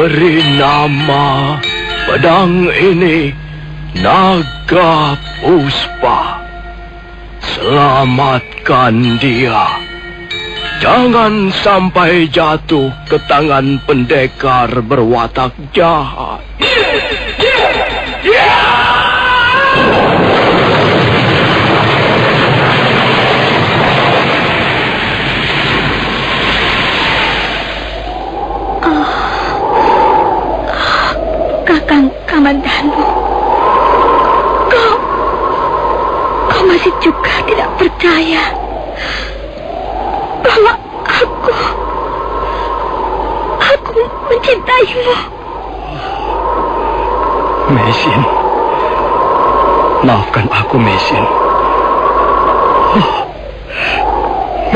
Beri nama pedang ini Naga Puspa. Selamatkan dia. Jangan sampai jatuh ke tangan pendekar berwatak jahat. Kakang Kamandanu, kau masih juga tidak percaya bahwa aku mencintaimu. Mesin, maafkan aku, Mesin.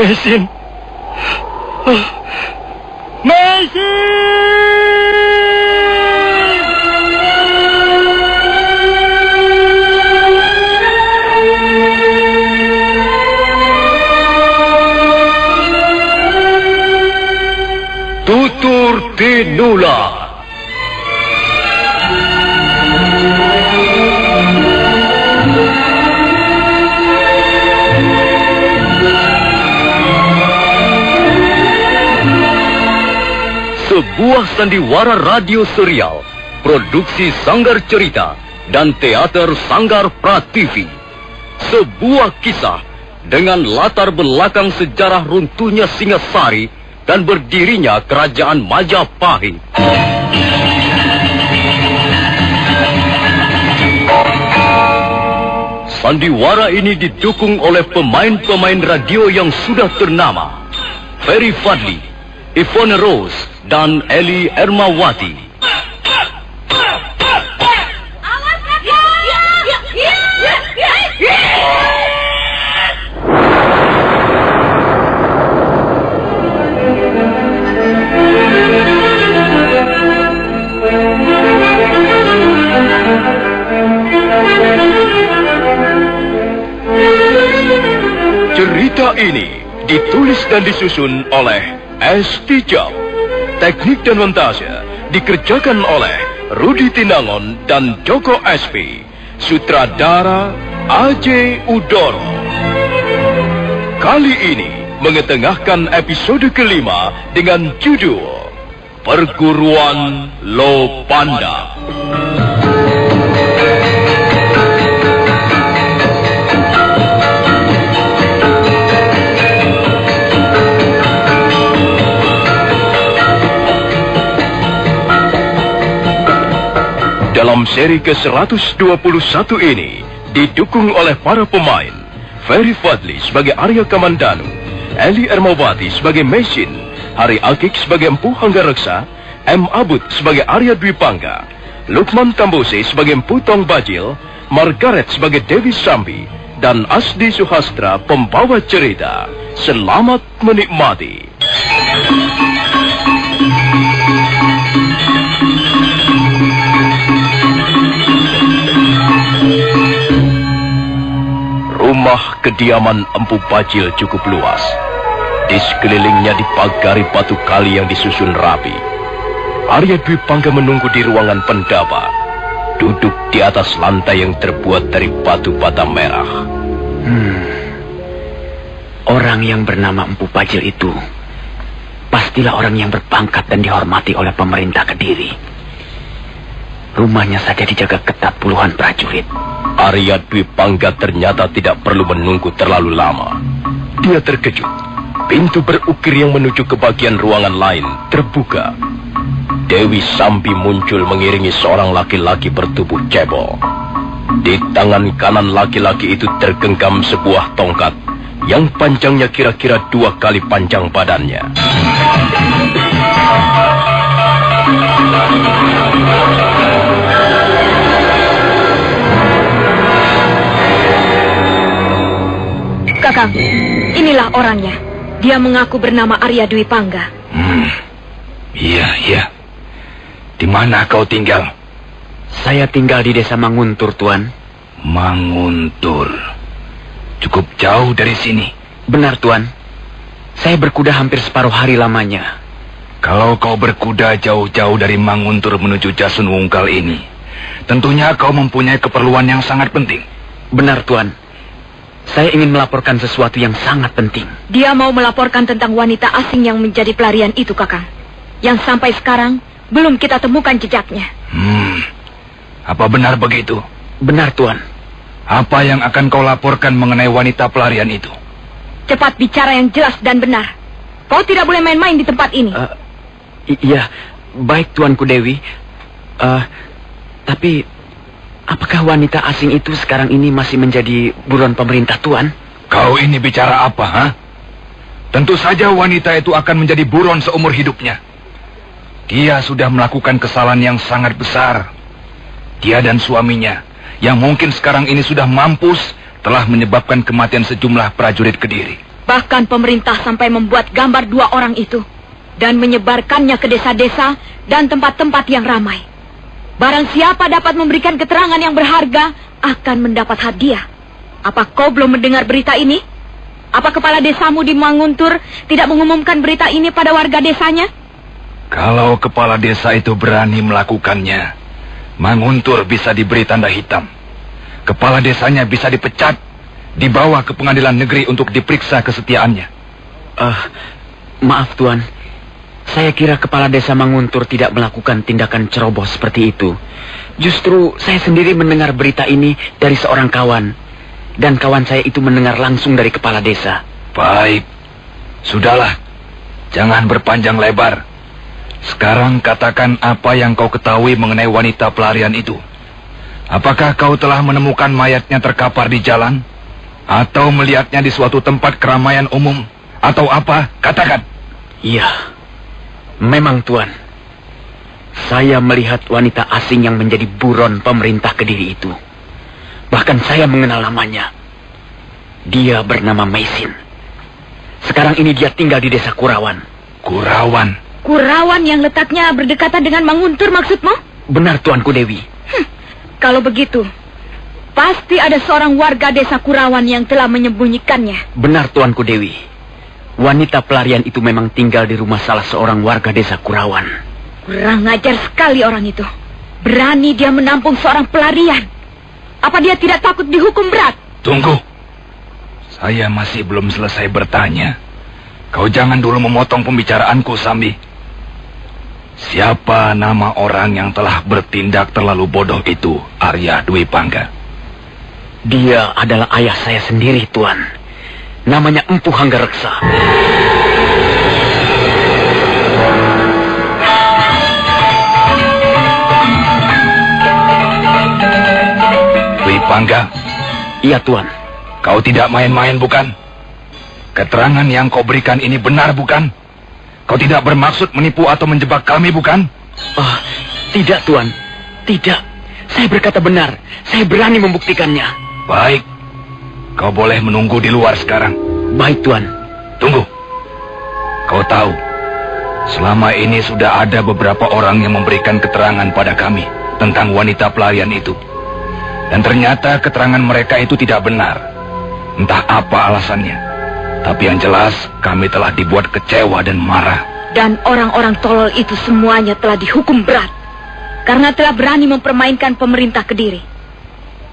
Mesin. Mesin! Tutur Tinula. Sebuah sandiwara radio serial, produksi Sanggar Cerita dan Teater Sanggar Prativi. Sebuah kisah dengan latar belakang sejarah runtuhnya Singasari dan berdirinya Kerajaan Majapahit. Sandiwara ini didukung oleh pemain-pemain radio yang sudah ternama. Ferry Fadli, Yvonne Rose, dan Eli Ermawati. Cerita ini ditulis dan disusun oleh S. Tijau. Teknik dan montase dikerjakan oleh Rudi Tinangon dan Joko SP. Sutradara A.J. Udoro. Kali ini mengetengahkan episode kelima dengan judul Perguruan Lopanda. Dalam seri ke-121 ini didukung oleh para pemain Ferry Fadli sebagai Arya Kamandanu, Eli Ermawati sebagai Mesin, Hari Akik sebagai Empu Hanggareksa, M. Abud sebagai Arya Dwi Pangga, Lukman Tambose sebagai Empu Tong Bajil, Margaret sebagai Dewi Sambi, dan Asdi Suhastra pembawa cerita. Selamat menikmati. Rumah kediaman Empu Bajil cukup luas. Di sekelilingnya dipagari batu kali yang disusun rapi. Arya Dwi Pangga menunggu di ruangan pendaba, duduk di atas lantai yang terbuat dari batu bata merah. Orang yang bernama Empu Bajil itu pastilah orang yang berpangkat dan dihormati oleh pemerintah Kediri. Rumahnya saja dijaga ketat puluhan prajurit. Arya Dwi Pangga ternyata tidak perlu menunggu terlalu lama. Dia terkejut. Pintu berukir yang menuju ke bagian ruangan lain terbuka. Dewi Sambi muncul mengiringi seorang laki-laki bertubuh cebol. Di tangan kanan laki-laki itu tergenggam sebuah tongkat yang panjangnya kira-kira 2 kali panjang badannya. Kakang, inilah orangnya. Dia mengaku bernama Arya Dwi Pangga. Iya. Di mana kau tinggal? Saya tinggal di desa Manguntur, Tuan. Manguntur. Cukup jauh dari sini. Benar, Tuan. Saya berkuda hampir separuh hari lamanya. Kalau kau berkuda jauh-jauh dari Manguntur menuju Jasun Wungkal ini, tentunya kau mempunyai keperluan yang sangat penting. Benar, Tuan. Saya ingin melaporkan sesuatu yang sangat penting. Dia mau melaporkan tentang wanita asing yang menjadi pelarian itu, Kakang. Yang sampai sekarang belum kita temukan jejaknya. Apa benar begitu? Benar, Tuan. Apa yang akan kau laporkan mengenai wanita pelarian itu? Cepat bicara yang jelas dan benar. Kau tidak boleh main-main di tempat ini. Iya, baik Tuanku Dewi. Tapi apakah wanita asing itu sekarang ini masih menjadi buron pemerintah, Tuan? Kau ini bicara apa, ha? Tentu saja wanita itu akan menjadi buron seumur hidupnya. Dia sudah melakukan kesalahan yang sangat besar. Dia dan suaminya, yang mungkin sekarang ini sudah mampus, telah menyebabkan kematian sejumlah prajurit Kediri. Bahkan pemerintah sampai membuat gambar 2 orang itu dan menyebarkannya ke desa-desa dan tempat-tempat yang ramai. Barang siapa dapat memberikan keterangan yang berharga akan mendapat hadiah. Apa kau belum mendengar berita ini? Apa kepala desamu di Manguntur tidak mengumumkan berita ini pada warga desanya? Kalau kepala desa itu berani melakukannya, Manguntur bisa diberi tanda hitam. Kepala desanya bisa dipecat, dibawa ke pengadilan negeri untuk diperiksa kesetiaannya. Maaf, Tuan. Saya kira kepala desa Manguntur tidak melakukan tindakan ceroboh seperti itu. Justru saya sendiri mendengar berita ini dari seorang kawan. Dan kawan saya itu mendengar langsung dari kepala desa. Baik. Sudahlah. Jangan berpanjang lebar. Sekarang katakan apa yang kau ketahui mengenai wanita pelarian itu. Apakah kau telah menemukan mayatnya terkapar di jalan? Atau melihatnya di suatu tempat keramaian umum? Atau apa? Katakan. Iya. Memang, Tuan. Saya melihat wanita asing yang menjadi buron pemerintah Kediri itu. Bahkan saya mengenal namanya. Dia bernama Mesin. Sekarang ini dia tinggal di desa Kurawan. Kurawan? Kurawan yang letaknya berdekatan dengan Manguntur maksudmu? Benar, Tuanku Dewi. Kalau begitu, pasti ada seorang warga desa Kurawan yang telah menyembunyikannya. Benar, Tuanku Dewi. Wanita pelarian itu memang tinggal di rumah salah seorang warga desa Kurawan. Kurang ajar sekali orang itu. Berani dia menampung seorang pelarian. Apa dia tidak takut dihukum berat? Tunggu. Saya masih belum selesai bertanya. Kau jangan dulu memotong pembicaraanku, Sambi. Siapa nama orang yang telah bertindak terlalu bodoh itu, Arya Dwi Pangga? Dia adalah ayah saya sendiri, Tuan. Namanya Empu Hanggareksa. Dwi Pangga? Iya, Tuan. Kau tidak main-main, bukan? Keterangan yang kau berikan ini benar, bukan? Kau tidak bermaksud menipu atau menjebak kami, bukan? Tidak, Tuan. Tidak. Saya berkata benar. Saya berani membuktikannya. Baik. Kau boleh menunggu di luar sekarang. Baik, Tuan. Tunggu. Kau tahu, selama ini sudah ada beberapa orang yang memberikan keterangan pada kami tentang wanita pelarian itu. Dan ternyata keterangan mereka itu tidak benar. Entah apa alasannya. Tapi yang jelas, kami telah dibuat kecewa dan marah. Dan orang-orang tolol itu semuanya telah dihukum berat. Karena telah berani mempermainkan pemerintah Kediri.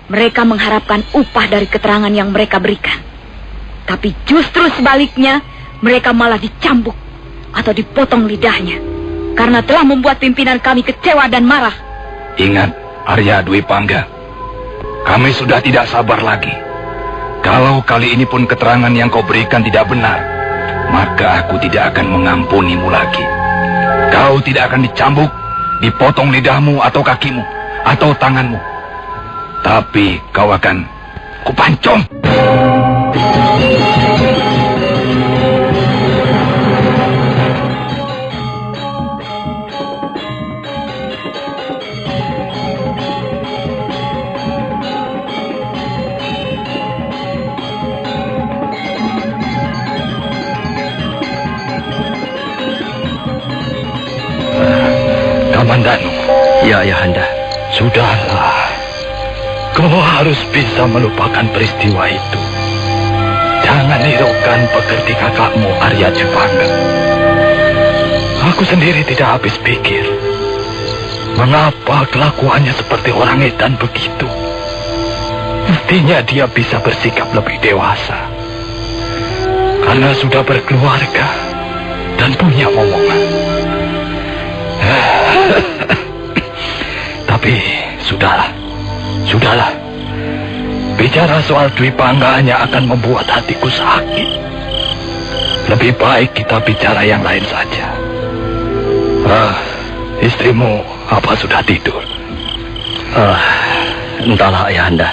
Mereka mengharapkan upah dari keterangan yang mereka berikan. Tapi justru sebaliknya, mereka malah dicambuk atau dipotong lidahnya. Karena telah membuat pimpinan kami kecewa dan marah. Ingat, Arya Dwi Pangga. Kami sudah tidak sabar lagi. Kalau kali ini pun keterangan yang kau berikan tidak benar, maka aku tidak akan mengampunimu lagi. Kau tidak akan dicambuk, dipotong lidahmu atau kakimu, atau tanganmu. Tapi kau akan kupancung. Kamandanu. Ya, Ayahanda. Sudahlah. Kau harus bisa melupakan peristiwa itu. Jangan hiraukan pekerti kakakmu Arya Dwi Pangga. Aku sendiri tidak habis pikir. Mengapa kelakuannya seperti orang edan begitu? Mestinya dia bisa bersikap lebih dewasa. Karena sudah berkeluarga dan punya omongan. Tapi sudahlah. Bicara soal Dwi Pangga hanya akan membuat hatiku sakit. Lebih baik kita bicara yang lain saja. Istrimu apa sudah tidur? Entahlah Ayahanda.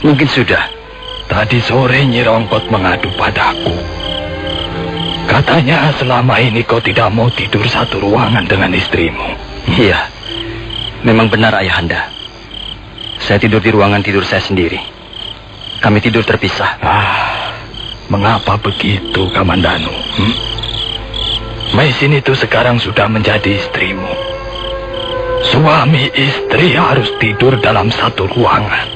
Mungkin sudah. Tadi sore Nyi Rongkot mengadu padaku. Katanya selama ini kau tidak mau tidur satu ruangan dengan istrimu. Iya, memang benar Ayahanda. Saya tidur di ruangan tidur saya sendiri. Kami tidur terpisah. Mengapa begitu, Kamandanu? Maisin itu sekarang sudah menjadi istrimu. Suami istri harus tidur dalam satu ruangan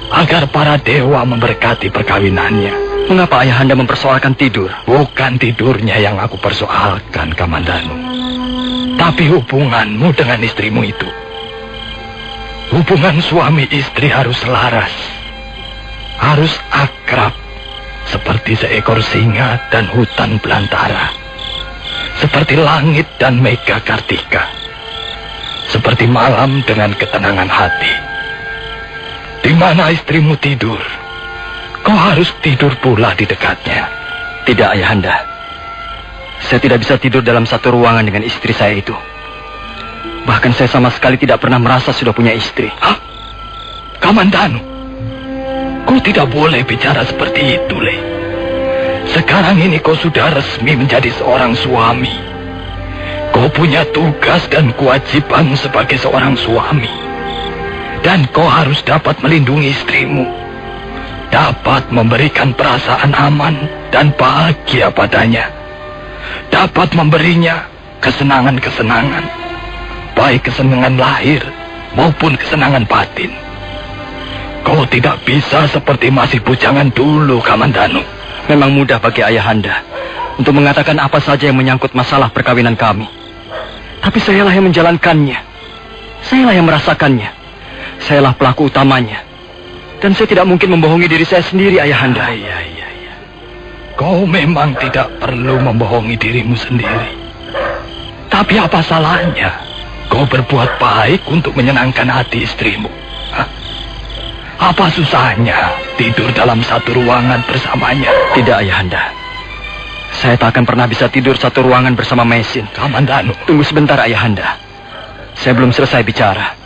agar para dewa memberkati perkawinannya. Mengapa Ayahanda mempersoalkan tidur? Bukan tidurnya yang aku persoalkan, Kamandanu, tapi hubunganmu dengan istrimu itu. Hubungan suami istri harus selaras, harus akrab, seperti seekor singa dan hutan belantara, seperti langit dan Mega Kartika, seperti malam dengan ketenangan hati. Di mana istrimu tidur, kau harus tidur pula di dekatnya. Tidak Ayahanda, saya tidak bisa tidur dalam satu ruangan dengan istri saya itu. Bahkan saya sama sekali tidak pernah merasa sudah punya istri. Hah? Kamandanu, kau tidak boleh bicara seperti itu, Le. Sekarang ini kau sudah resmi menjadi seorang suami. Kau punya tugas dan kewajiban sebagai seorang suami. Dan kau harus dapat melindungi istrimu. Dapat memberikan perasaan aman dan bahagia padanya. Dapat memberinya kesenangan-kesenangan. Baik kesenangan lahir maupun kesenangan batin. Kau tidak bisa seperti masih bujangan dulu, Kamandanu. Memang mudah bagi Ayahanda untuk mengatakan apa saja yang menyangkut masalah perkawinan kami. Tapi sayalah yang menjalankannya. Sayalah yang merasakannya. Sayalah pelaku utamanya. Dan saya tidak mungkin membohongi diri saya sendiri, Ayahanda. Iya. Kau memang tidak perlu membohongi dirimu sendiri. Tapi apa salahnya kau berbuat baik untuk menyenangkan hati istrimu? Apa susahnya tidur dalam satu ruangan bersamanya? Tidak, Ayahanda. Saya tak akan pernah bisa tidur satu ruangan bersama Maisin. Kamandanu. Tunggu sebentar, Ayahanda. Saya belum selesai bicara.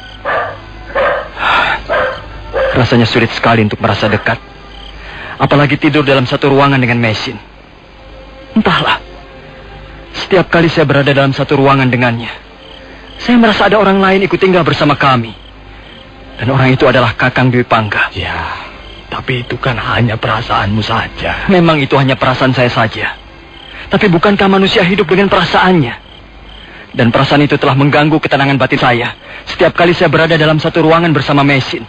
Rasanya sulit sekali untuk merasa dekat. Apalagi tidur dalam satu ruangan dengan Maisin. Entahlah. Setiap kali saya berada dalam satu ruangan dengannya, saya merasa ada orang lain ikut tinggal bersama kami. Dan orang itu adalah Kakang Dwi Pangga. Ya, tapi itu kan hanya perasaanmu saja. Memang itu hanya perasaan saya saja. Tapi bukankah manusia hidup dengan perasaannya? Dan perasaan itu telah mengganggu ketenangan batin saya setiap kali saya berada dalam satu ruangan bersama Maisin.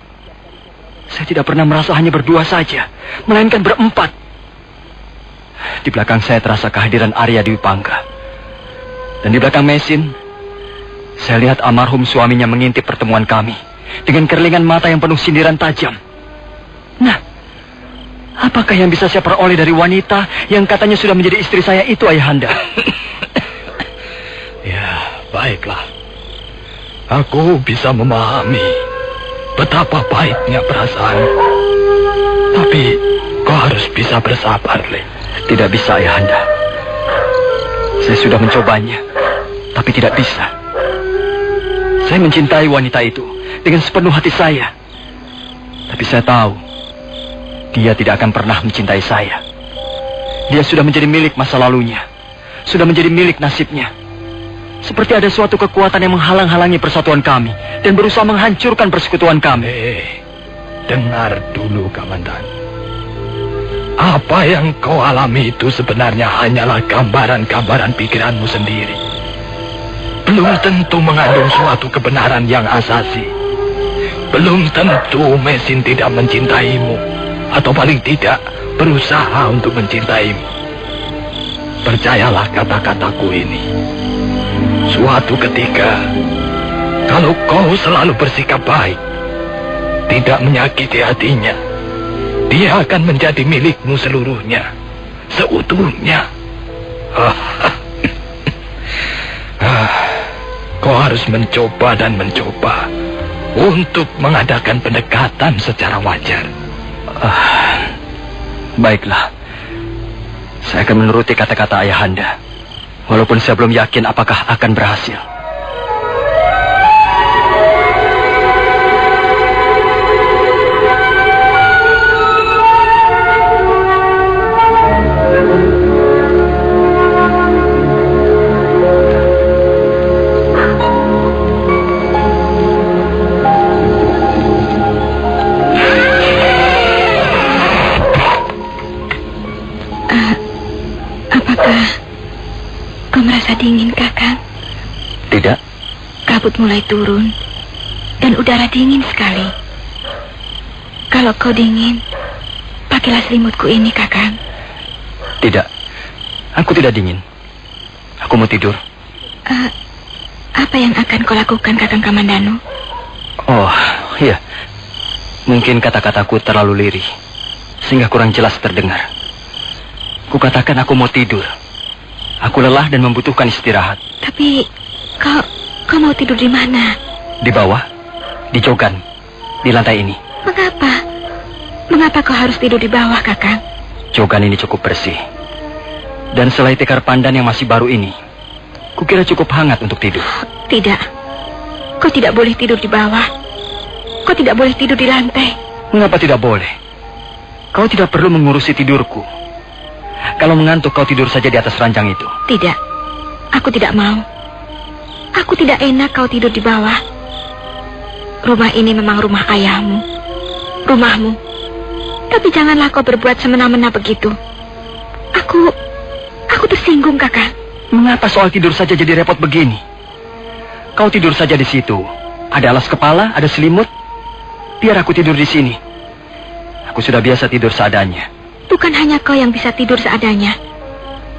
Saya tidak pernah merasa hanya berdua saja, melainkan berempat. Di belakang saya terasa kehadiran Arya Dwi Pangga. Dan di belakang Maisin, saya lihat almarhum suaminya mengintip pertemuan kami dengan kerlingan mata yang penuh sindiran tajam. Nah, apakah yang bisa saya peroleh dari wanita yang katanya sudah menjadi istri saya itu, Ayahanda? Ya, baiklah. Aku bisa memahami betapa pahitnya perasaan. Tapi kau harus bisa bersabar, Le. Tidak bisa, Ayahanda. Saya sudah mencobanya, tapi tidak bisa. Saya mencintai wanita itu dengan sepenuh hati saya. Tapi saya tahu dia tidak akan pernah mencintai saya. Dia sudah menjadi milik masa lalunya, sudah menjadi milik nasibnya. Seperti ada suatu kekuatan yang menghalang-halangi persatuan kami dan berusaha menghancurkan persekutuan kami. Dengar dulu, Kamandan. Apa yang kau alami itu sebenarnya hanyalah gambaran-gambaran pikiranmu sendiri. Belum tentu mengandung suatu kebenaran yang asasi. Belum tentu Maisin tidak mencintaimu, atau paling tidak berusaha untuk mencintaimu. Percayalah kata-kataku ini. Suatu ketika, kalau kau selalu bersikap baik, tidak menyakiti hatinya, dia akan menjadi milikmu seluruhnya, seutuhnya. Kau harus mencoba dan mencoba untuk mengadakan pendekatan secara wajar. Baiklah, saya akan menuruti kata-kata Ayahanda, walaupun saya belum yakin apakah akan berhasil. Kau merasa dingin, Kakang? Tidak. Kabut mulai turun dan udara dingin sekali. Kalau kau dingin, pakailah selimutku ini, Kakang. Tidak. Aku tidak dingin. Aku mau tidur. Apa yang akan kau lakukan, Kakang Kamandanu? Oh, iya. Mungkin kata-kataku terlalu lirih, sehingga kurang jelas terdengar. Kukatakan aku mau tidur. Aku lelah dan membutuhkan istirahat. Tapi, kau mau tidur di mana? Di bawah, di jogan, di lantai ini. Mengapa? Mengapa kau harus tidur di bawah, Kakang? Jogan ini cukup bersih. Dan selai tikar pandan yang masih baru ini, kukira cukup hangat untuk tidur. Tidak. Kau tidak boleh tidur di bawah. Kau tidak boleh tidur di lantai. Mengapa tidak boleh? Kau tidak perlu mengurusi tidurku. Kalau mengantuk kau tidur saja di atas ranjang itu. Tidak. Aku tidak mau. Aku tidak enak kau tidur di bawah. Rumah ini memang rumah ayahmu. Rumahmu. Tapi janganlah kau berbuat semena-mena begitu. Aku tersinggung, Kakak. Mengapa soal tidur saja jadi repot begini? Kau tidur saja di situ. Ada alas kepala, ada selimut. Biar aku tidur di sini. Aku sudah biasa tidur seadanya. Bukan hanya kau yang bisa tidur seadanya.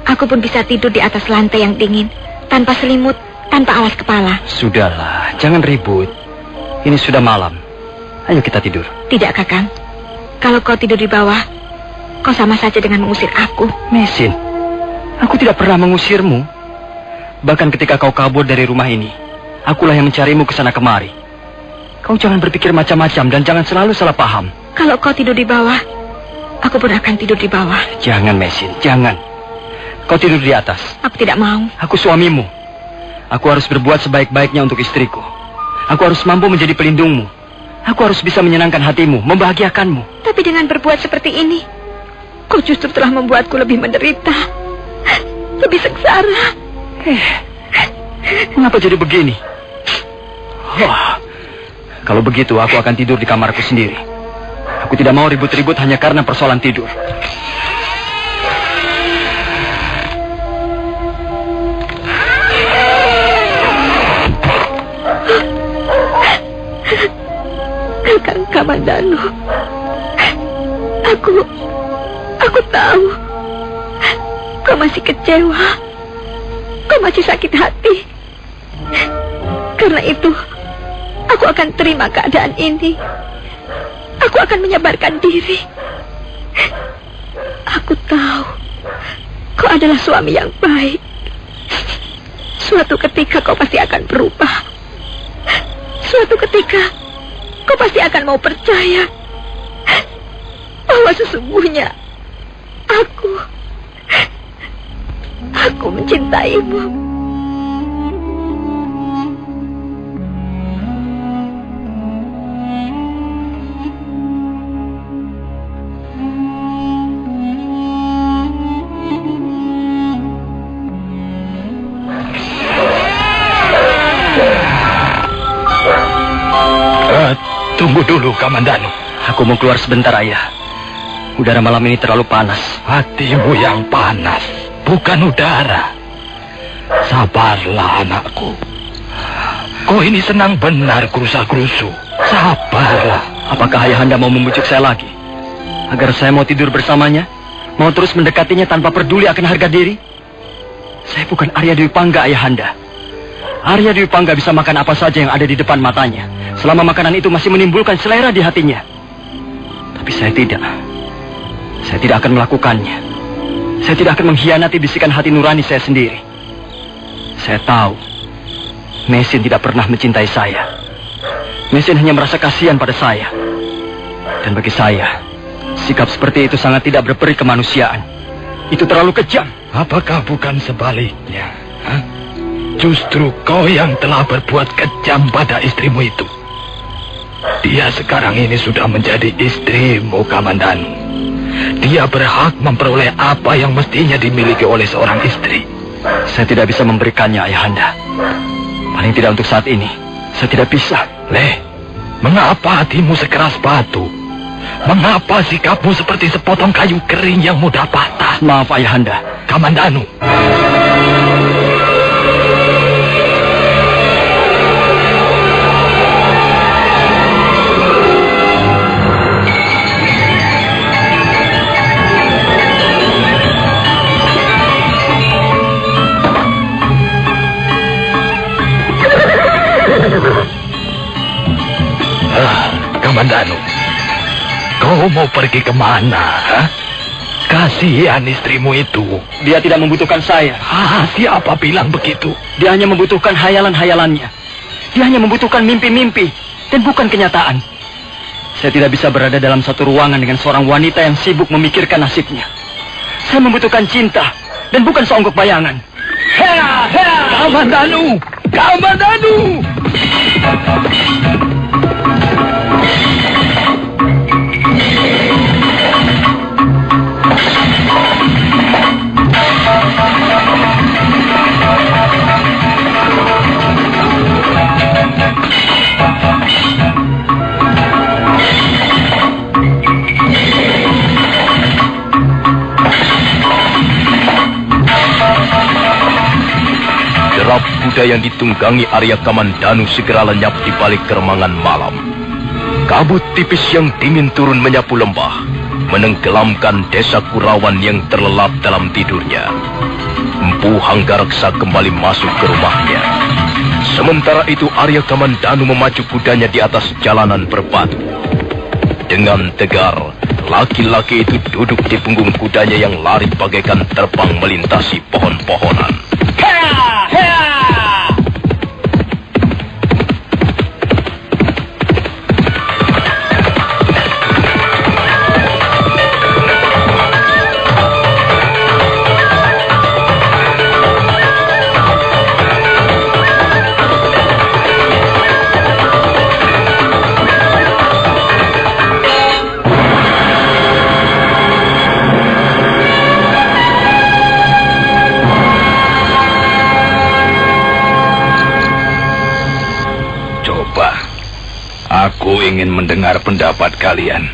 Aku pun bisa tidur di atas lantai yang dingin, tanpa selimut, tanpa alas kepala. Sudahlah, jangan ribut. Ini sudah malam. Ayo kita tidur. Tidak, Kakang. Kalau kau tidur di bawah, kau sama saja dengan mengusir aku. Mesin, aku tidak pernah mengusirmu. Bahkan ketika kau kabur dari rumah ini, akulah yang mencarimu ke sana kemari. Kau jangan berpikir macam-macam dan jangan selalu salah paham. Kalau kau tidur di bawah, aku pun akan tidur di bawah. Jangan, Mesin, jangan. Kau tidur di atas. Aku tidak mau. Aku suamimu. Aku harus berbuat sebaik-baiknya untuk istriku. Aku harus mampu menjadi pelindungmu. Aku harus bisa menyenangkan hatimu, membahagiakanmu. Tapi dengan berbuat seperti ini, kau justru telah membuatku lebih menderita. Lebih sengsara. Mengapa jadi begini? Kalau begitu, aku akan tidur di kamarku sendiri. Aku tidak mau ribut-ribut hanya karena persoalan tidur. Kakang Kamandanu, aku tahu kau masih kecewa, kau masih sakit hati. Karena itu, aku akan terima keadaan ini. Aku akan menyabarkan diri. Aku tahu kau adalah suami yang baik. Suatu ketika kau pasti akan berubah. Suatu ketika kau pasti akan mau percaya bahwa sesungguhnya aku mencintaimu. Tunggu dulu, Kamandanu. Aku mau keluar sebentar, Ayah. Udara malam ini terlalu panas. Hatimu yang panas, bukan udara. Sabarlah, anakku. Kau ini senang benar gerusa-gerusu. Sabarlah. Apakah Ayahanda mau membujuk saya lagi? Agar saya mau tidur bersamanya? Mau terus mendekatinya tanpa peduli akan harga diri? Saya bukan Arya Dwi Pangga, Ayahanda. Arya Dwi Pangga bisa makan apa saja yang ada di depan matanya, selama makanan itu masih menimbulkan selera di hatinya. Tapi saya tidak. Saya tidak akan melakukannya. Saya tidak akan mengkhianati bisikan hati nurani saya sendiri. Saya tahu, Mesin tidak pernah mencintai saya. Mesin hanya merasa kasihan pada saya. Dan bagi saya, sikap seperti itu sangat tidak berperi kemanusiaan. Itu terlalu kejam. Apakah bukan sebaliknya? Hah? Justru kau yang telah berbuat kejam pada istrimu itu. Dia sekarang ini sudah menjadi istrimu, Kamandanu. Dia berhak memperoleh apa yang mestinya dimiliki oleh seorang istri. Saya tidak bisa memberikannya, Ayahanda. Paling tidak untuk saat ini. Saya tidak bisa. Leh, mengapa hatimu sekeras batu? Mengapa sikapmu seperti sepotong kayu kering yang mudah patah? Maaf, Ayahanda. Kamandanu. Kamandanu, kau mau pergi kemana? Hah? Kasihan istrimu itu. Dia tidak membutuhkan saya. Siapa bilang begitu? Dia hanya membutuhkan hayalan-hayalannya. Dia hanya membutuhkan mimpi-mimpi dan bukan kenyataan. Saya tidak bisa berada dalam satu ruangan dengan seorang wanita yang sibuk memikirkan nasibnya. Saya membutuhkan cinta dan bukan seonggok bayangan. Hea, hea! Kamandanu! Kamandanu! Derap kuda yang ditunggangi Arya Kamandanu segera lenyap di balik keremangan malam. Kabut tipis yang dingin turun menyapu lembah, menenggelamkan desa Kurawan yang terlelap dalam tidurnya. Empu Hanggareksa kembali masuk ke rumahnya. Sementara itu Arya Kamandanu memacu kudanya di atas jalanan berbatu. Dengan tegar, laki-laki itu duduk di punggung kudanya yang lari bagaikan terbang melintasi pohon-pohonan. Aku ingin mendengar pendapat kalian.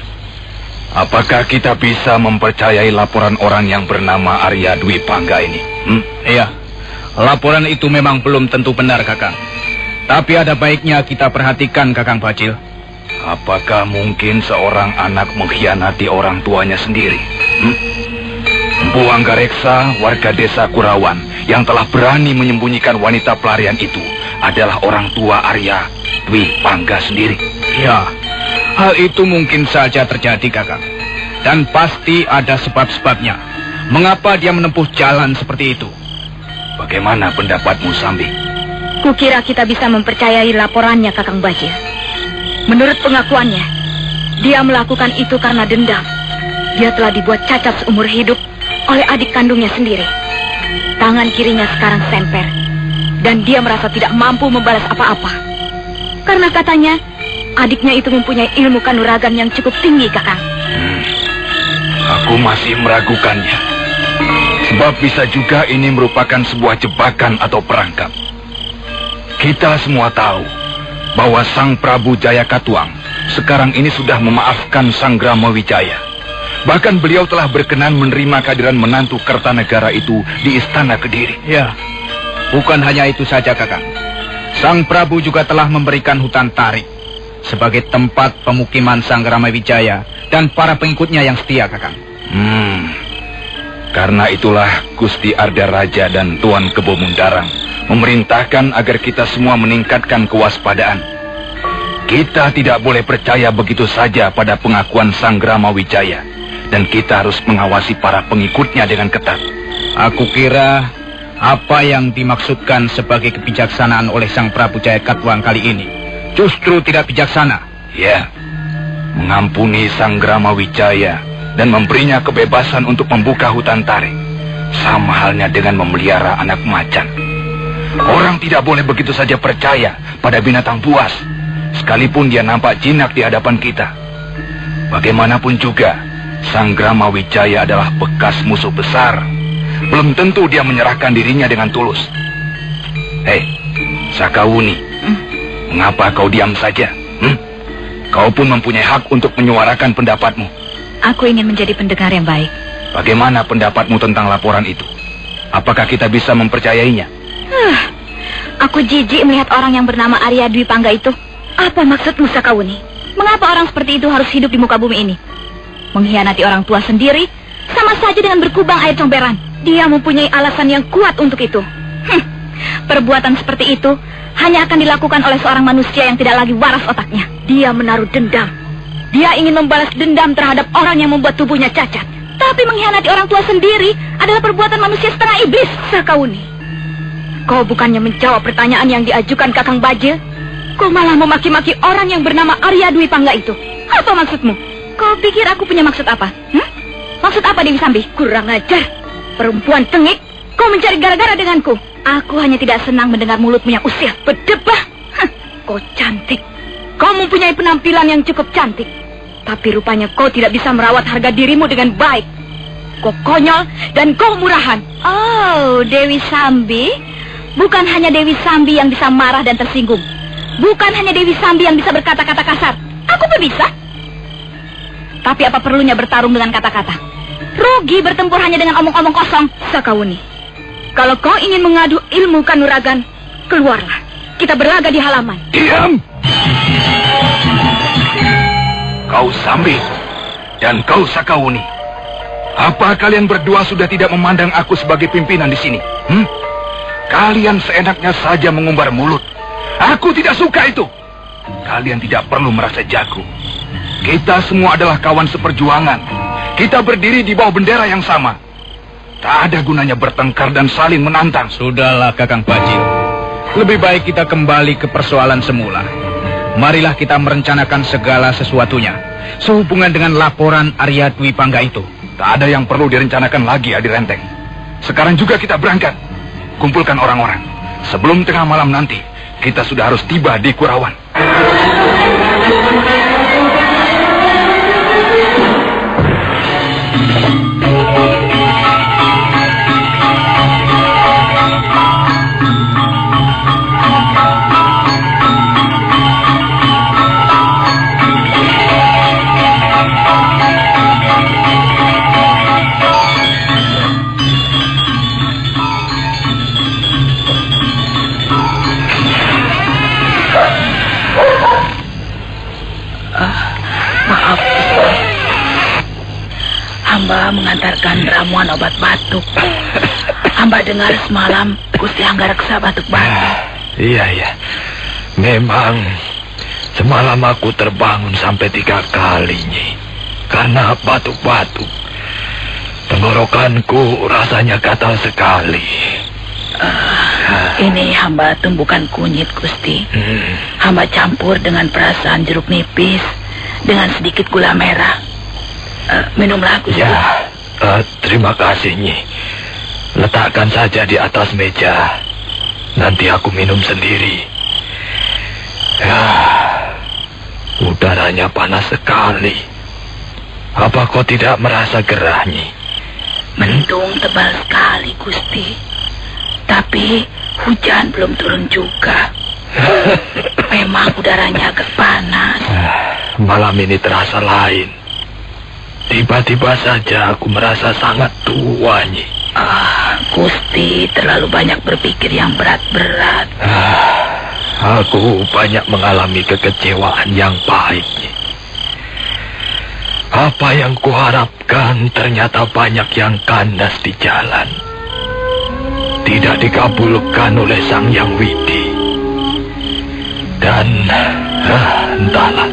Apakah kita bisa mempercayai laporan orang yang bernama Arya Dwi Pangga ini? Iya, laporan itu memang belum tentu benar, Kakang. Tapi ada baiknya kita perhatikan, Kakang Bajil. Apakah mungkin seorang anak mengkhianati orang tuanya sendiri? Empu Hanggareksa, warga desa Kurawan, yang telah berani menyembunyikan wanita pelarian itu adalah orang tua Arya Dwi Pangga sendiri. Ya, hal itu mungkin saja terjadi, Kakang. Dan pasti ada sebab-sebabnya. Mengapa dia menempuh jalan seperti itu? Bagaimana pendapatmu, Sambi? Kukira kita bisa mempercayai laporannya, Kakang Bajil. Menurut pengakuannya, dia melakukan itu karena dendam. Dia telah dibuat cacat seumur hidup oleh adik kandungnya sendiri. Tangan kirinya sekarang semper, dan dia merasa tidak mampu membalas apa-apa. Karena katanya, adiknya itu mempunyai ilmu kanuragan yang cukup tinggi, Kakang. Aku masih meragukannya. Sebab bisa juga ini merupakan sebuah jebakan atau perangkap. Kita semua tahu bahwa Sang Prabu Jayakatwang sekarang ini sudah memaafkan Sang Gramawijaya. Bahkan beliau telah berkenan menerima kehadiran menantu Kertanegara itu di Istana Kediri. Ya, bukan hanya itu saja, Kakang. Sang Prabu juga telah memberikan hutan tarik sebagai tempat pemukiman Sang Gramawijaya dan para pengikutnya yang setia, Kakang. Karena itulah Gusti Arda Raja dan Tuan Kebo Mundarang memerintahkan agar kita semua meningkatkan kewaspadaan. Kita tidak boleh percaya begitu saja pada pengakuan Sang Grama Wijaya, dan kita harus mengawasi para pengikutnya dengan ketat. Aku kira apa yang dimaksudkan sebagai kebijaksanaan oleh Sang Prabu Jaya Katuang kali ini justru tidak bijaksana. Ya, mengampuni Sang Grama Wijaya dan memberinya kebebasan untuk membuka hutan tarik, sama halnya dengan memelihara anak macan. Orang tidak boleh begitu saja percaya pada binatang buas, sekalipun dia nampak jinak di hadapan kita. Bagaimanapun juga, Sang Grama Wijaya adalah bekas musuh besar. Belum tentu dia menyerahkan dirinya dengan tulus. Hei, Sakawuni, mengapa kau diam saja? Kau pun mempunyai hak untuk menyuarakan pendapatmu. Aku ingin menjadi pendengar yang baik. Bagaimana pendapatmu tentang laporan itu? Apakah kita bisa mempercayainya? Aku jijik melihat orang yang bernama Arya Dwi Pangga itu. Apa maksudmu, Sakawuni? Mengapa orang seperti itu harus hidup di muka bumi ini? Mengkhianati orang tua sendiri sama saja dengan berkubang air comberan. Dia mempunyai alasan yang kuat untuk itu. Perbuatan seperti itu hanya akan dilakukan oleh seorang manusia yang tidak lagi waras otaknya. Dia menaruh dendam. Dia ingin membalas dendam terhadap orang yang membuat tubuhnya cacat. Tapi mengkhianati orang tua sendiri adalah perbuatan manusia setengah iblis. Sakawuni, kau bukannya menjawab pertanyaan yang diajukan Kakang Bajil, kau malah memaki-maki orang yang bernama Arya Dwi Pangga itu. Apa maksudmu? Kau pikir aku punya maksud apa? Maksud apa, Dewi Sambi? Kurang ajar. Perempuan tengik, kau mencari gara-gara denganku. Aku hanya tidak senang mendengar mulutmu yang usil berdebah. Kau cantik. Kau mempunyai penampilan yang cukup cantik. Tapi rupanya kau tidak bisa merawat harga dirimu dengan baik. Kau konyol dan kau murahan. Oh, Dewi Sambi. Bukan hanya Dewi Sambi yang bisa marah dan tersinggung. Bukan hanya Dewi Sambi yang bisa berkata-kata kasar. Aku pun bisa. Tapi apa perlunya bertarung dengan kata-kata? Rugi bertempur hanya dengan omong-omong kosong. Sakawuni, kalau kau ingin mengadu ilmu kanuragan, keluarlah. Kita berlaga di halaman. Diam! Kau Sambi dan kau Sakawuni, apa kalian berdua sudah tidak memandang aku sebagai pimpinan di sini? Kalian seenaknya saja mengumbar mulut. Aku tidak suka itu. Kalian tidak perlu merasa jago. Kita semua adalah kawan seperjuangan. Kita berdiri di bawah bendera yang sama. Tak ada gunanya bertengkar dan saling menantang. Sudahlah, Kakang Bajil. Lebih baik kita kembali ke persoalan semula. Marilah kita merencanakan segala sesuatunya sehubungan dengan laporan Arya Dwi Pangga itu. Tak ada yang perlu direncanakan lagi, Adi Renteng. Sekarang juga kita berangkat. Kumpulkan orang-orang. Sebelum tengah malam nanti, kita sudah harus tiba di Kurawan. Hamba mengantarkan ramuan obat batuk. Hamba dengar semalam Gusti Anggareksa batuk-batuk. Iya. Memang semalam aku terbangun sampai 3 kali, Nyi. Karena batuk-batuk. Tenggorokanku rasanya gatal sekali. Ini hamba tumbukan kunyit, Gusti. Hamba campur dengan perasan jeruk nipis dengan sedikit gula merah. Minumlah, Gusti. Ya, terima kasih, Nyi. Letakkan saja di atas meja. Nanti aku minum sendiri. Ya, udaranya panas sekali. Apa kau tidak merasa gerah, Nyi? Mendung tebal sekali, Gusti. Tapi hujan belum turun juga. Memang udaranya agak panas. Malam ini terasa lain. Tiba-tiba saja aku merasa sangat tua, Nyi. Gusti terlalu banyak berpikir yang berat-berat. Aku banyak mengalami kekecewaan yang pahit, Nyi. Apa yang kuharapkan ternyata banyak yang kandas di jalan. Tidak dikabulkan oleh Sang Hyang Widi. Dan entahlah.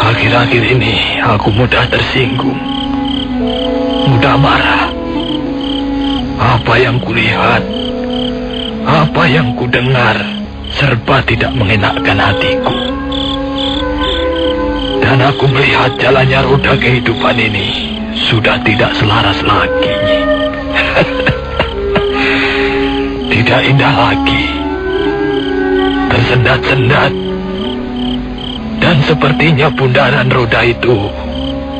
Akhir-akhir ini aku mudah tersinggung, mudah marah. Apa yang kulihat, apa yang kudengar, serba tidak mengenakkan hatiku. Dan aku melihat jalannya roda kehidupan ini sudah tidak selaras lagi. Tidak indah lagi. Tersendat-sendat. Dan sepertinya bundaran roda itu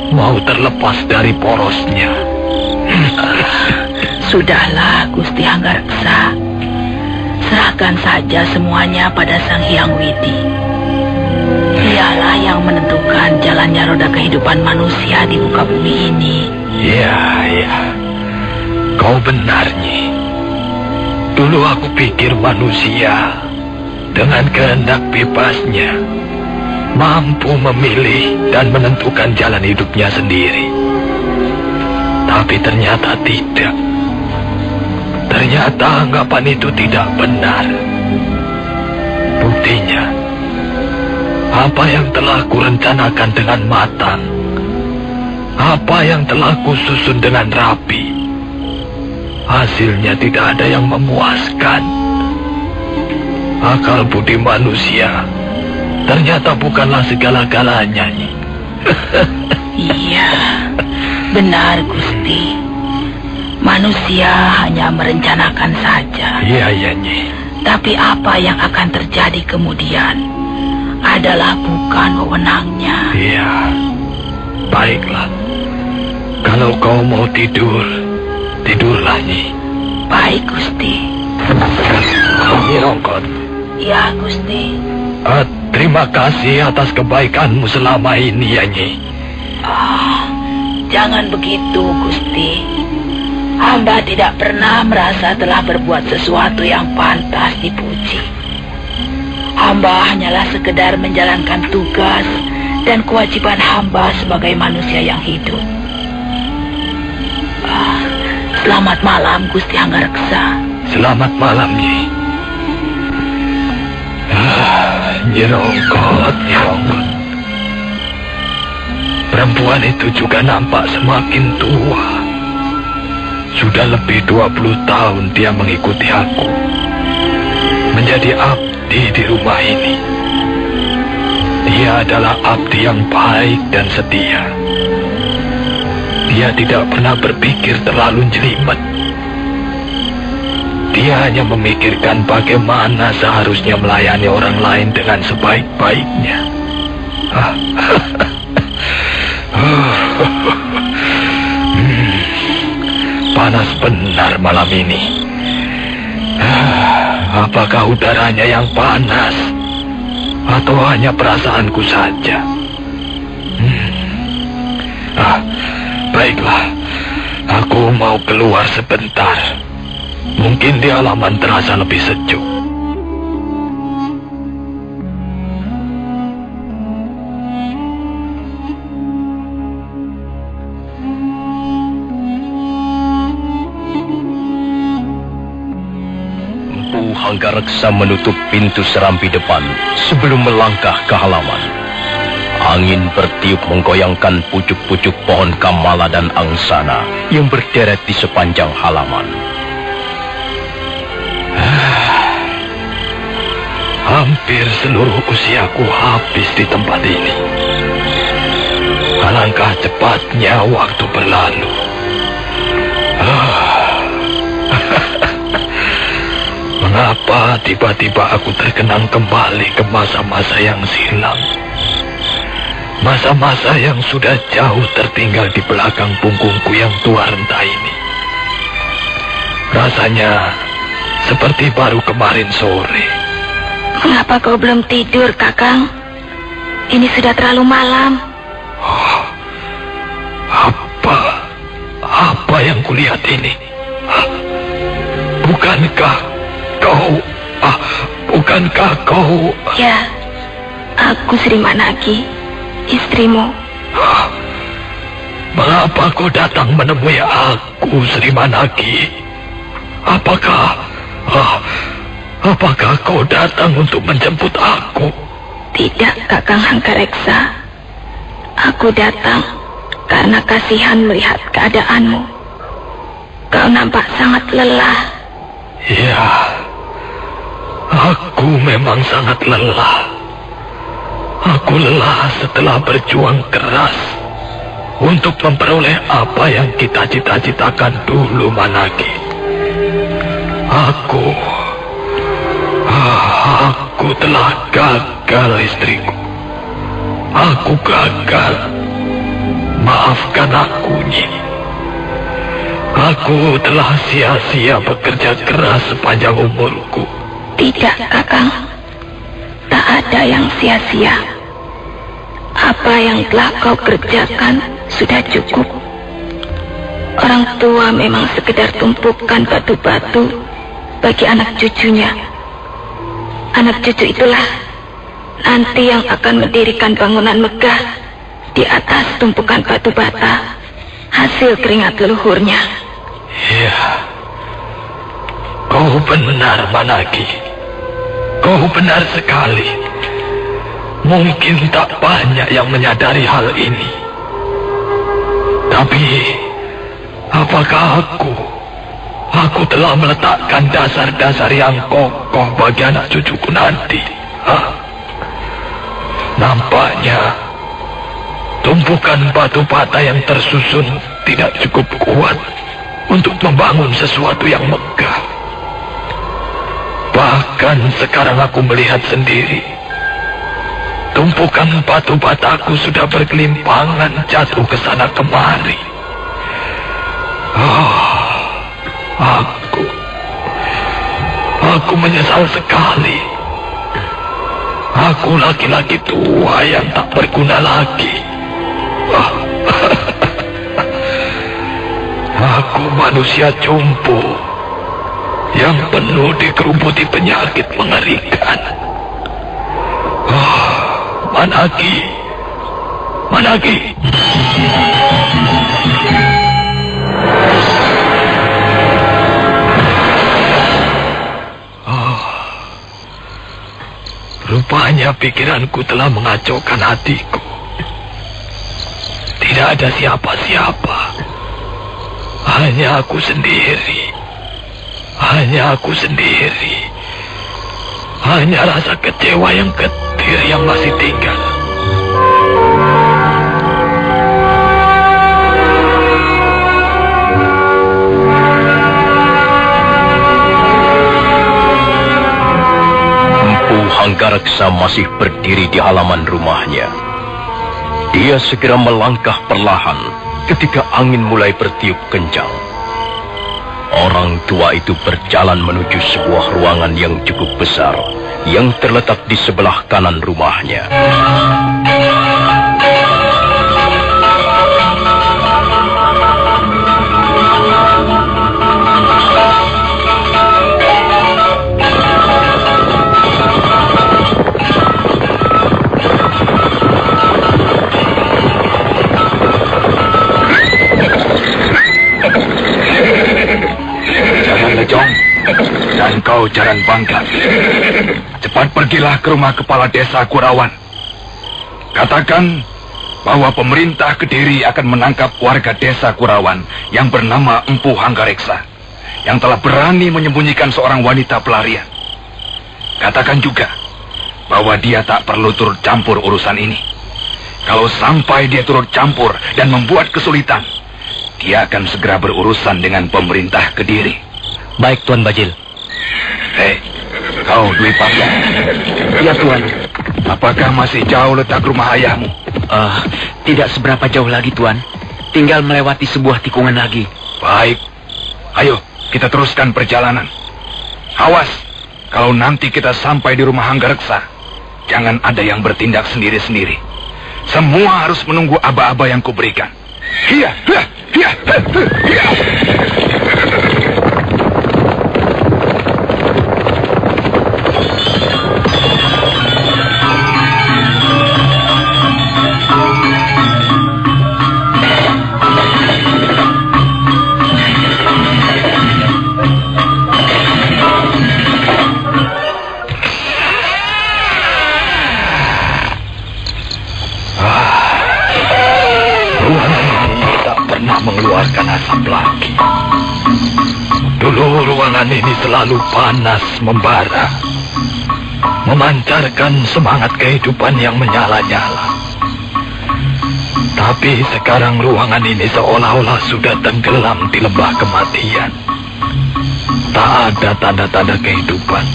mau terlepas dari porosnya. Sudahlah, Gusti Hanggareksa. Serahkan saja semuanya pada Sang Hyang Widi. Dialah yang menentukan jalannya roda kehidupan manusia di muka bumi ini. Ya. Kau benar, Nyi. Dulu aku pikir manusia dengan kehendak bebasnya mampu memilih dan menentukan jalan hidupnya sendiri. Tapi ternyata tidak. Ternyata anggapan itu tidak benar. Buktinya, apa yang telah kurencanakan dengan matang, apa yang telah kususun dengan rapi, hasilnya tidak ada yang memuaskan. Akal budi manusia ternyata bukanlah segala-galanya. Iya, benar Gusti. Manusia hanya merencanakan saja. Iya, Nyi. Tapi apa yang akan terjadi kemudian adalah bukan wewenangnya. Iya. Baiklah. Kalau kau mau tidur, tidurlah, Nyi. Baik, Gusti. Nyi Rongkot. Ya, Gusti. Terima kasih atas kebaikanmu selama ini, ya, Nyi. Jangan begitu, Gusti. Hamba tidak pernah merasa telah berbuat sesuatu yang pantas dipuji. Hamba hanyalah sekedar menjalankan tugas dan kewajiban hamba sebagai manusia yang hidup. Selamat malam, Gusti Hanggareksa. Selamat malam, Nyi. Nyi Rongkot. Perempuan itu juga nampak semakin tua. Sudah lebih 20 tahun dia mengikuti aku. Menjadi abdi di rumah ini. Dia adalah abdi yang baik dan setia. Dia tidak pernah berpikir terlalu jelimet. Dia hanya memikirkan bagaimana seharusnya melayani orang lain dengan sebaik-baiknya. Panas benar malam ini. Apakah udaranya yang panas? Atau hanya perasaanku saja? Baiklah. Aku mau keluar sebentar. Mungkin di halaman terasa lebih sejuk. Hanggareksa menutup pintu serambi depan sebelum melangkah ke halaman. Angin bertiup menggoyangkan pucuk-pucuk pohon kamala dan angsana yang berderet di sepanjang halaman. Hampir seluruh usiaku habis di tempat ini. Alangkah cepatnya waktu berlalu. Mengapa tiba-tiba aku terkenang kembali ke masa-masa yang silam? Masa-masa yang sudah jauh tertinggal di belakang punggungku yang tua renta ini. Rasanya seperti baru kemarin sore. Mengapa kau belum tidur, Kakang? Ini sudah terlalu malam. Apa yang kulihat ini? Bukankah kau... Ya, aku Sri Manaki, istrimu. Mengapa kau datang menemui aku, Sri Manaki? Apakah kau datang untuk menjemput aku? Tidak, Kakang Hanggareksa. Aku datang karena kasihan melihat keadaanmu. Kau nampak sangat lelah. Ya, aku memang sangat lelah. Aku lelah setelah berjuang keras untuk memperoleh apa yang kita cita-citakan dulu, Manaki. Aku telah gagal, istriku. Aku gagal. Maafkan aku, Nyi. Aku telah sia-sia bekerja keras sepanjang umurku. Tidak, Kakang. Tak ada yang sia-sia. Apa yang telah kau kerjakan sudah cukup. Orang tua memang sekedar tumpukan batu-batu bagi anak cucunya. Anak cucu itulah nanti yang akan mendirikan bangunan megah di atas tumpukan batu bata hasil keringat leluhurnya. Ya, kau benar, Manaki. Kau benar sekali. Mungkin tak banyak yang menyadari hal ini. Tapi, apakah aku telah meletakkan dasar-dasar yang kokoh bagi anak cucuku nanti? Nampaknya, tumpukan batu bata yang tersusun tidak cukup kuat untuk membangun sesuatu yang megah. Bahkan sekarang aku melihat sendiri, tumpukan batu bataku sudah bergelimpangan jatuh ke sana kemari. Aku menyesal sekali. Aku laki-laki tua yang tak berguna lagi. Aku manusia jompo yang penuh dikerubuti penyakit mengerikan. Manaki. Rupanya pikiranku telah mengacaukan hatiku. Tidak ada siapa-siapa. Hanya aku sendiri. Hanya rasa kecewa yang getir yang masih tinggal. Empu Hanggareksa masih berdiri di halaman rumahnya. Dia segera melangkah perlahan ketika angin mulai bertiup kencang. Orang tua itu berjalan menuju sebuah ruangan yang cukup besar yang terletak di sebelah kanan rumahnya. Dan kau Jaran Bangga, cepat pergilah ke rumah kepala desa Kurawan. Katakan bahwa pemerintah Kediri akan menangkap warga desa Kurawan yang bernama Empu Hanggareksa, yang telah berani menyembunyikan seorang wanita pelarian. Katakan juga bahwa dia tak perlu turut campur urusan ini. Kalau sampai dia turut campur dan membuat kesulitan, dia akan segera berurusan dengan pemerintah Kediri. Baik, Tuan Bajil. Hei, kau Dwi Pangga. Ya, Tuan. Apakah masih jauh letak rumah ayahmu? Tidak seberapa jauh lagi, Tuan. Tinggal melewati sebuah tikungan lagi. Baik. Ayo, kita teruskan perjalanan. Awas, kalau nanti kita sampai di rumah Hanggareksa, jangan ada yang bertindak sendiri-sendiri. Semua harus menunggu aba-aba yang kuberikan. Iya. ruangan ini selalu panas membara, memancarkan semangat kehidupan yang menyala-nyala. Tapi sekarang ruangan ini seolah-olah sudah tenggelam di lembah kematian. Tak ada tanda-tanda kehidupan.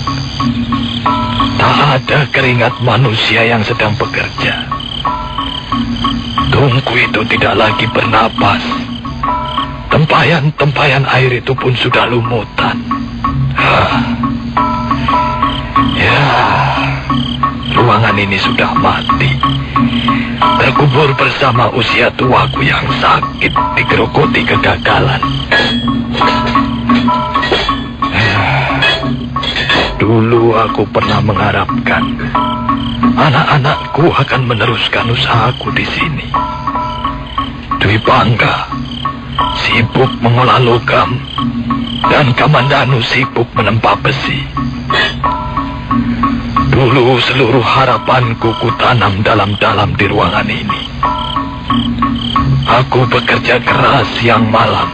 Tak ada keringat manusia yang sedang bekerja. Tungku itu tidak lagi bernapas. Tempayan-tempayan air itu pun sudah lumutan. Ya, ruangan ini sudah mati. Terkubur bersama usia tuaku yang sakit digerogoti kegagalan. Dulu aku pernah mengharapkan anak-anakku akan meneruskan usahaku di sini. Dwi Pangga sibuk mengolah logam dan Kamandanu sibuk menempa besi. Dulu seluruh harapanku kutanam dalam-dalam di ruangan ini. Aku bekerja keras siang malam.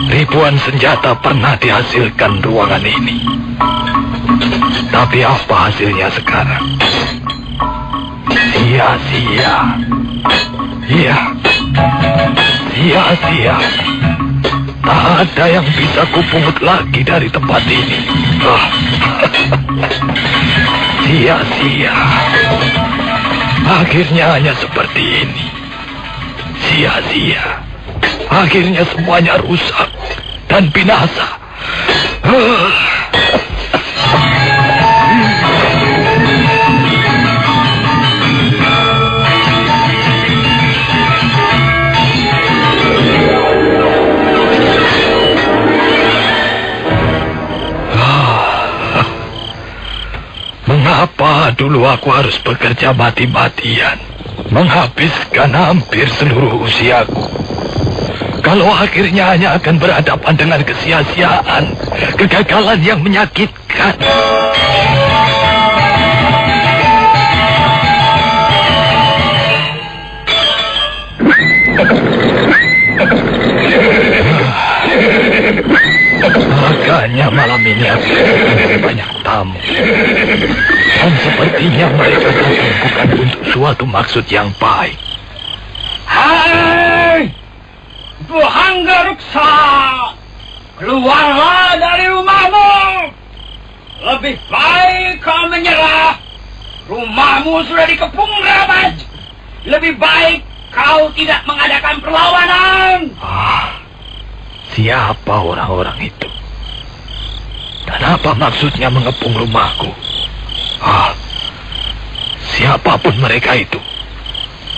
Ribuan senjata pernah dihasilkan ruangan ini. Tapi apa hasilnya sekarang? Sia-sia. Iya, sia-sia. Tak ada yang bisa kupungut lagi dari tempat ini. Sia-sia. Akhirnya hanya seperti ini. Sia-sia. Akhirnya semuanya rusak dan binasa. Mengapa dulu aku harus bekerja mati-matian, menghabiskan hampir seluruh usiaku? Kalau akhirnya hanya akan berhadapan dengan kesia-siaan, kegagalan yang menyakitkan. Makanya malam ini aku mempunyai banyak tamu. Dan sepertinya mereka datang bukan untuk suatu maksud yang baik. Hai! Buhangga Ruksa! Keluarlah dari rumahmu! Lebih baik kau menyerah. Rumahmu sudah dikepung rabat. Lebih baik kau tidak mengadakan perlawanan. Siapa orang-orang itu? Dan apa maksudnya mengepung rumahku? Siapapun mereka itu,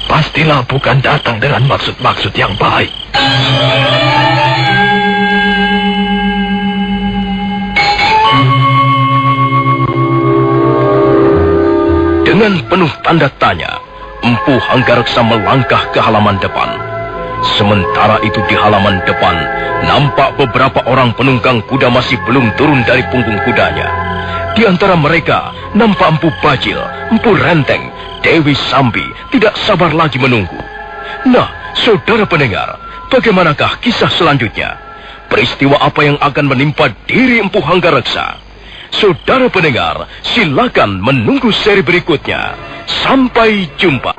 pastilah bukan datang dengan maksud-maksud yang baik. Dengan penuh tanda tanya, Empu Hanggareksa melangkah ke halaman depan. Sementara itu di halaman depan, nampak beberapa orang penunggang kuda masih belum turun dari punggung kudanya. Di antara mereka, nampak Empu Bajil, Empu Renteng, Dewi Sambi tidak sabar lagi menunggu. Nah, saudara pendengar, bagaimanakah kisah selanjutnya? Peristiwa apa yang akan menimpa diri Empu Hanggareksa? Saudara pendengar, silakan menunggu seri berikutnya. Sampai jumpa.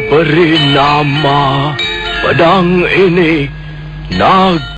Beri nama pedang ini Naga.